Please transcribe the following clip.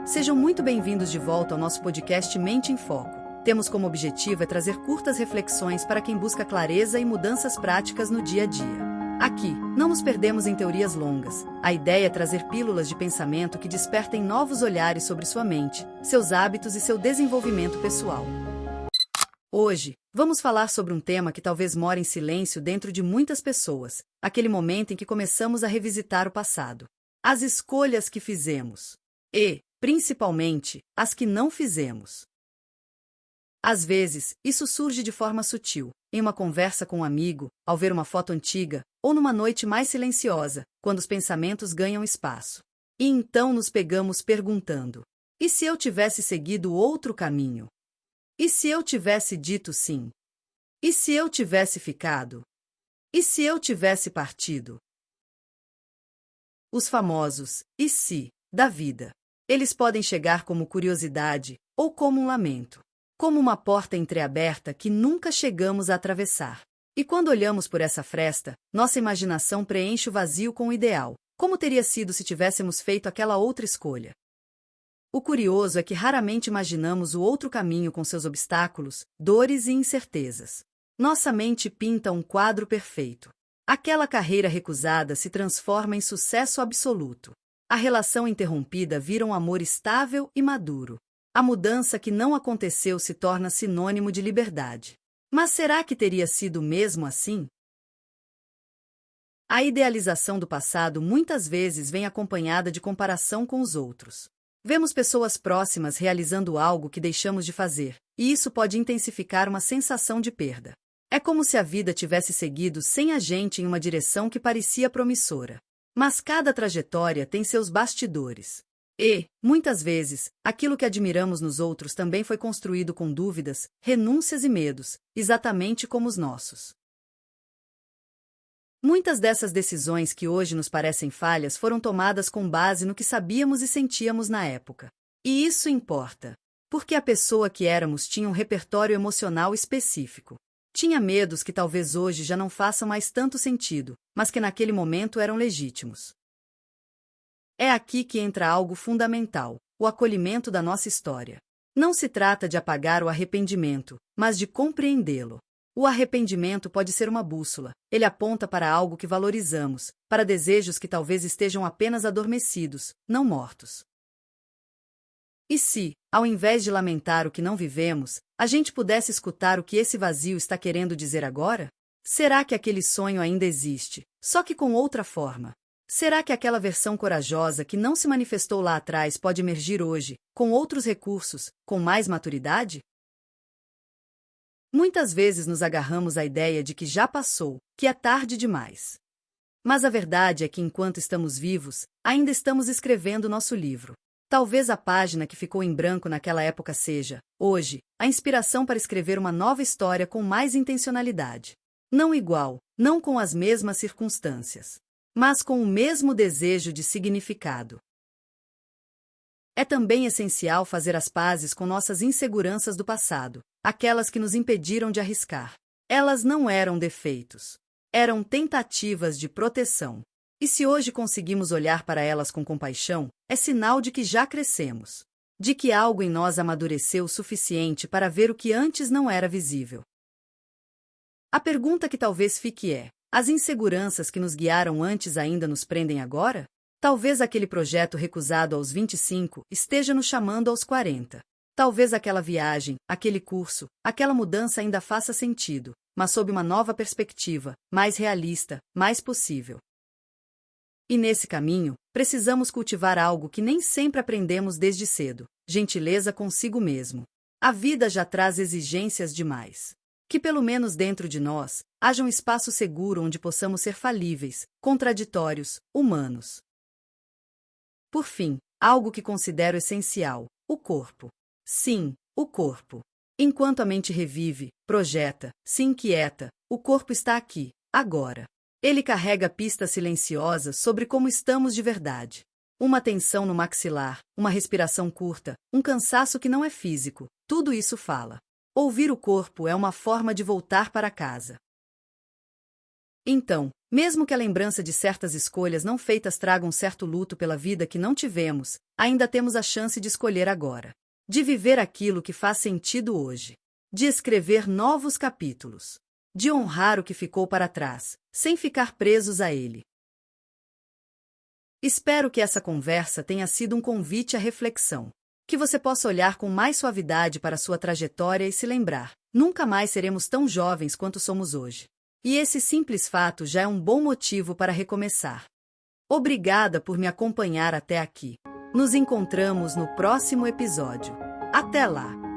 Sejam muito bem-vindos de volta ao nosso podcast Mente em Foco. Temos como objetivo trazer curtas reflexões para quem busca clareza e mudanças práticas no dia a dia. Aqui, não nos perdemos em teorias longas. A ideia é trazer pílulas de pensamento que despertem novos olhares sobre sua mente, seus hábitos e seu desenvolvimento pessoal. Hoje, vamos falar sobre um tema que talvez more em silêncio dentro de muitas pessoas, aquele momento em que começamos a revisitar o passado. As escolhas que fizemos. E, principalmente, as que não fizemos. Às vezes, isso surge de forma sutil, em uma conversa com um amigo, ao ver uma foto antiga, ou numa noite mais silenciosa, quando os pensamentos ganham espaço. E então nos pegamos perguntando: e se eu tivesse seguido outro caminho? E se eu tivesse dito sim? E se eu tivesse ficado? E se eu tivesse partido? Os famosos "e se" da vida. Eles podem chegar como curiosidade ou como um lamento, como uma porta entreaberta que nunca chegamos a atravessar. E quando olhamos por essa fresta, nossa imaginação preenche o vazio com o ideal, como teria sido se tivéssemos feito aquela outra escolha. O curioso é que raramente imaginamos o outro caminho com seus obstáculos, dores e incertezas. Nossa mente pinta um quadro perfeito. Aquela carreira recusada se transforma em sucesso absoluto. A relação interrompida vira um amor estável e maduro. A mudança que não aconteceu se torna sinônimo de liberdade. Mas será que teria sido mesmo assim? A idealização do passado muitas vezes vem acompanhada de comparação com os outros. Vemos pessoas próximas realizando algo que deixamos de fazer, e isso pode intensificar uma sensação de perda. É como se a vida tivesse seguido sem a gente em uma direção que parecia promissora. Mas cada trajetória tem seus bastidores. E, muitas vezes, aquilo que admiramos nos outros também foi construído com dúvidas, renúncias e medos, exatamente como os nossos. Muitas dessas decisões que hoje nos parecem falhas foram tomadas com base no que sabíamos e sentíamos na época. E isso importa, porque a pessoa que éramos tinha um repertório emocional específico. Tinha medos que talvez hoje já não façam mais tanto sentido, mas que naquele momento eram legítimos. É aqui que entra algo fundamental, o acolhimento da nossa história. Não se trata de apagar o arrependimento, mas de compreendê-lo. O arrependimento pode ser uma bússola. Ele aponta para algo que valorizamos, para desejos que talvez estejam apenas adormecidos, não mortos. E se, ao invés de lamentar o que não vivemos, a gente pudesse escutar o que esse vazio está querendo dizer agora? Será que aquele sonho ainda existe, só que com outra forma? Será que aquela versão corajosa que não se manifestou lá atrás pode emergir hoje, com outros recursos, com mais maturidade? Muitas vezes nos agarramos à ideia de que já passou, que é tarde demais. Mas a verdade é que enquanto estamos vivos, ainda estamos escrevendo nosso livro. Talvez a página que ficou em branco naquela época seja, hoje, a inspiração para escrever uma nova história com mais intencionalidade. Não igual, não com as mesmas circunstâncias, mas com o mesmo desejo de significado. É também essencial fazer as pazes com nossas inseguranças do passado, aquelas que nos impediram de arriscar. Elas não eram defeitos. Eram tentativas de proteção. E se hoje conseguimos olhar para elas com compaixão, é sinal de que já crescemos. De que algo em nós amadureceu o suficiente para ver o que antes não era visível. A pergunta que talvez fique é: as inseguranças que nos guiaram antes ainda nos prendem agora? Talvez aquele projeto recusado aos 25 esteja nos chamando aos 40. Talvez aquela viagem, aquele curso, aquela mudança ainda faça sentido, mas sob uma nova perspectiva, mais realista, mais possível. E nesse caminho, precisamos cultivar algo que nem sempre aprendemos desde cedo: gentileza consigo mesmo. A vida já traz exigências demais. Que pelo menos dentro de nós, haja um espaço seguro onde possamos ser falíveis, contraditórios, humanos. Por fim, algo que considero essencial: o corpo. Sim, o corpo. Enquanto a mente revive, projeta, se inquieta, o corpo está aqui, agora. Ele carrega pistas silenciosas sobre como estamos de verdade. Uma tensão no maxilar, uma respiração curta, um cansaço que não é físico, tudo isso fala. Ouvir o corpo é uma forma de voltar para casa. Então, mesmo que a lembrança de certas escolhas não feitas traga um certo luto pela vida que não tivemos, Ainda temos a chance de escolher agora. De viver aquilo que faz sentido hoje. De escrever novos capítulos. De honrar o que ficou para trás, sem ficar presos a ele. Espero que essa conversa tenha sido um convite à reflexão. Que você possa olhar com mais suavidade para sua trajetória e se lembrar: nunca mais seremos tão jovens quanto somos hoje. E esse simples fato já é um bom motivo para recomeçar. Obrigada por me acompanhar até aqui. Nos encontramos no próximo episódio. Até lá!